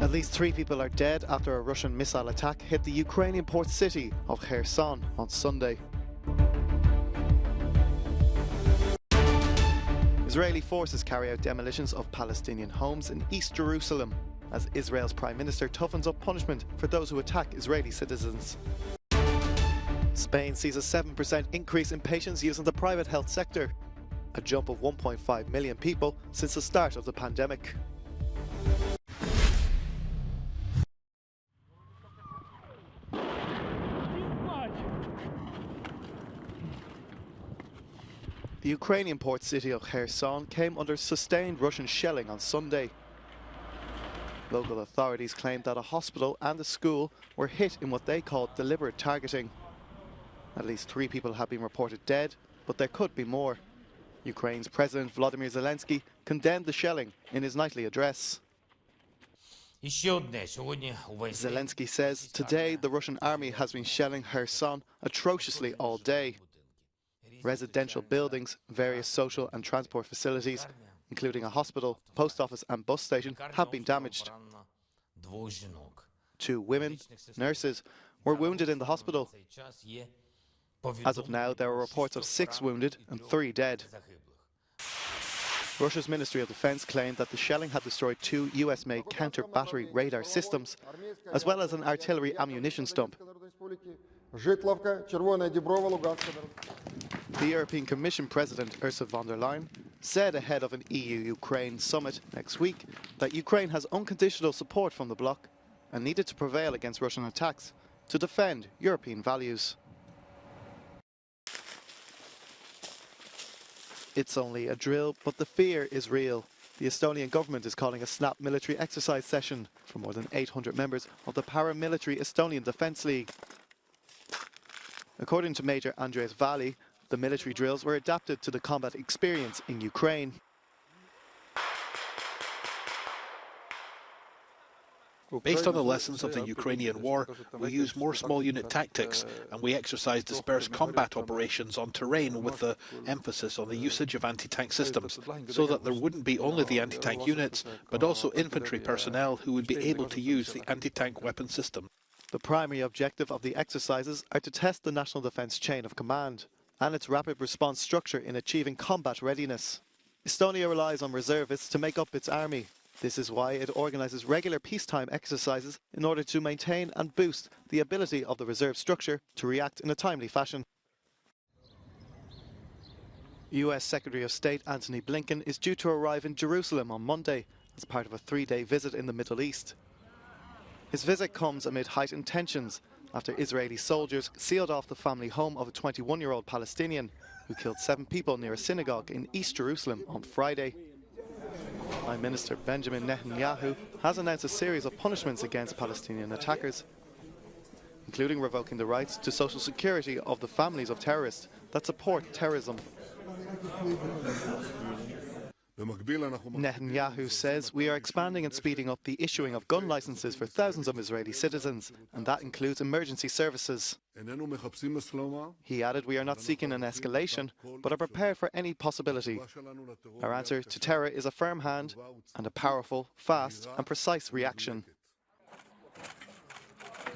At least 3 people are dead after a Russian missile attack hit the Ukrainian port city of Kherson on Sunday. Israeli forces carry out demolitions of Palestinian homes in East Jerusalem as Israel's Prime Minister toughens up punishment for those who attack Israeli citizens. Spain sees a 7% increase in patients using the private health sector, a jump of 1.5 million people since the start of the pandemic. The Ukrainian port city of Kherson came under sustained Russian shelling on Sunday. Local authorities claimed that a hospital and a school were hit in what they called deliberate targeting. At least 3 people have been reported dead, but there could be more. Ukraine's President Volodymyr Zelensky condemned the shelling in his nightly address. Zelensky says today the Russian army has been shelling Kherson atrociously all day. Residential buildings, various social and transport facilities, including a hospital, post office and bus station, have been damaged. 2 women, nurses, were wounded in the hospital. As of now, there are reports of 6 wounded and 3 dead. Russia's Ministry of Defense claimed that the shelling had destroyed 2 US-made counter-battery radar systems, as well as an artillery ammunition stump. The European Commission President Ursula von der Leyen said ahead of an EU-Ukraine summit next week that Ukraine has unconditional support from the bloc and needed to prevail against Russian attacks to defend European values. It's only a drill, but the fear is real. The Estonian government is calling a snap military exercise session for more than 800 members of the paramilitary Estonian Defence League. According to Major Andres Vali, the military drills were adapted to the combat experience in Ukraine. Based on the lessons of the Ukrainian war, we use more small unit tactics and we exercise dispersed combat operations on terrain with the emphasis on the usage of anti-tank systems, so that there wouldn't be only the anti-tank units, but also infantry personnel who would be able to use the anti-tank weapon system. The primary objective of the exercises are to test the National Defence chain of command and its rapid response structure in achieving combat readiness. Estonia relies on reservists to make up its army. This is why it organises regular peacetime exercises in order to maintain and boost the ability of the reserve structure to react in a timely fashion. US Secretary of State Antony Blinken is due to arrive in Jerusalem on Monday as part of a 3-day visit in the Middle East. His visit comes amid heightened tensions after Israeli soldiers sealed off the family home of a 21-year-old Palestinian who killed 7 people near a synagogue in East Jerusalem on Friday. Prime Minister Benjamin Netanyahu has announced a series of punishments against Palestinian attackers, including revoking the rights to social security of the families of terrorists that support terrorism. Netanyahu says we are expanding and speeding up the issuing of gun licenses for thousands of Israeli citizens, and that includes emergency services. He added, we are not seeking an escalation, but are prepared for any possibility. Our answer to terror is a firm hand and a powerful, fast and precise reaction.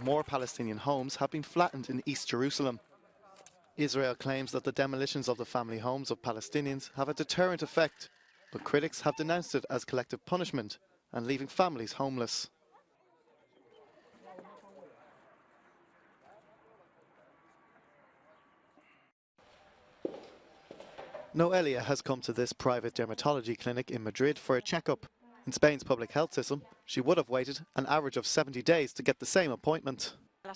More Palestinian homes have been flattened in East Jerusalem. Israel claims that the demolitions of the family homes of Palestinians have a deterrent effect, but critics have denounced it as collective punishment and leaving families homeless. Noelia has come to this private dermatology clinic in Madrid for a checkup. In Spain's public health system, she would have waited an average of 70 days to get the same appointment. In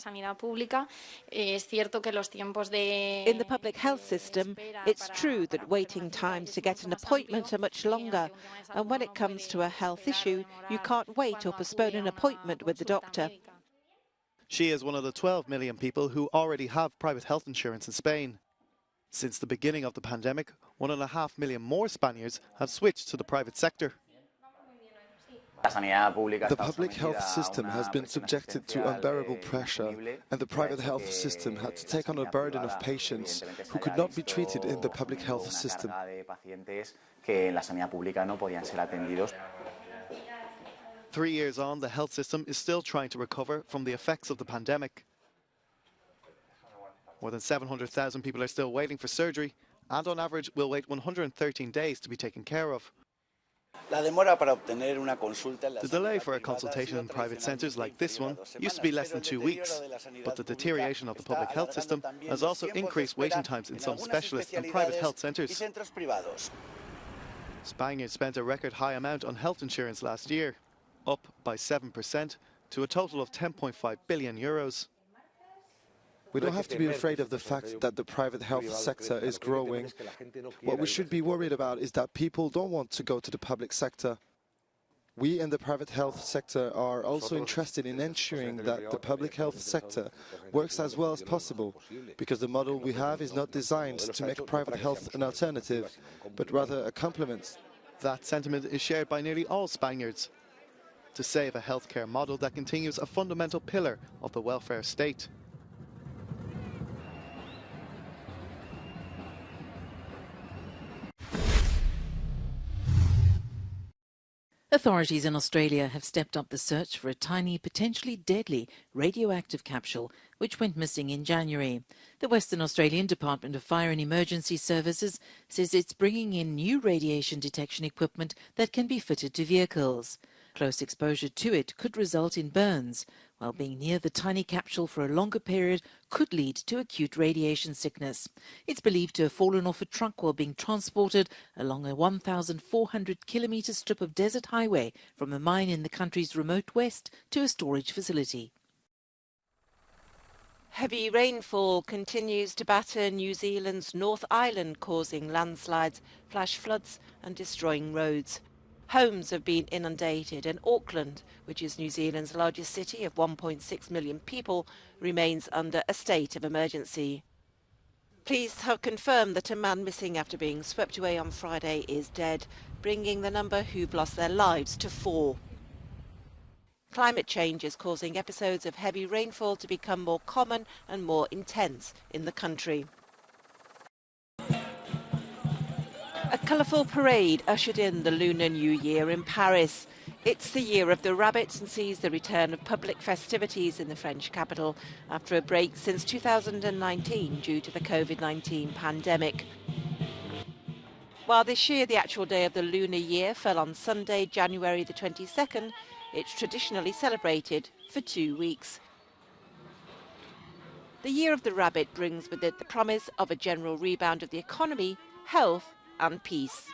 the public health system, it's true that waiting times to get an appointment are much longer, and when it comes to a health issue, you can't wait or postpone an appointment with the doctor. She is one of the 12 million people who already have private health insurance in Spain. Since the beginning of the pandemic, 1.5 million more Spaniards have switched to the private sector. The public health system has been subjected to unbearable pressure, and the private health system had to take on a burden of patients who could not be treated in the public health system. 3 years on, the health system is still trying to recover from the effects of the pandemic. More than 700,000 people are still waiting for surgery, and on average will wait 113 days to be taken care of. The delay for a consultation in private centres like this one used to be less than 2 weeks, but the deterioration of the public health system has also increased waiting times in some specialist and private health centres. Spaniards spent a record high amount on health insurance last year, up by 7% to a total of 10.5 billion euros. We don't have to be afraid of the fact that the private health sector is growing. What we should be worried about is that people don't want to go to the public sector. We in the private health sector are also interested in ensuring that the public health sector works as well as possible, because the model we have is not designed to make private health an alternative, but rather a complement. That sentiment is shared by nearly all Spaniards. To save a healthcare model that continues a fundamental pillar of the welfare state. Authorities in Australia have stepped up the search for a tiny, potentially deadly radioactive capsule which went missing in January. The Western Australian Department of Fire and Emergency Services says it's bringing in new radiation detection equipment that can be fitted to vehicles. Close exposure to it could result in burns, while being near the tiny capsule for a longer period could lead to acute radiation sickness. It's believed to have fallen off a truck while being transported along a 1,400-kilometre strip of desert highway from a mine in the country's remote west to a storage facility. Heavy rainfall continues to batter New Zealand's North Island, causing landslides, flash floods and destroying roads. Homes have been inundated, and Auckland, which is New Zealand's largest city of 1.6 million people, remains under a state of emergency. Police have confirmed that a man missing after being swept away on Friday is dead, bringing the number who've lost their lives to 4. Climate change is causing episodes of heavy rainfall to become more common and more intense in the country. A colourful parade ushered in the Lunar New Year in Paris. It's the year of the rabbit and sees the return of public festivities in the French capital after a break since 2019 due to the COVID-19 pandemic. While this year the actual day of the lunar year fell on Sunday, January the 22nd, it's traditionally celebrated for 2 weeks. The Year of the Rabbit brings with it the promise of a general rebound of the economy, health and peace.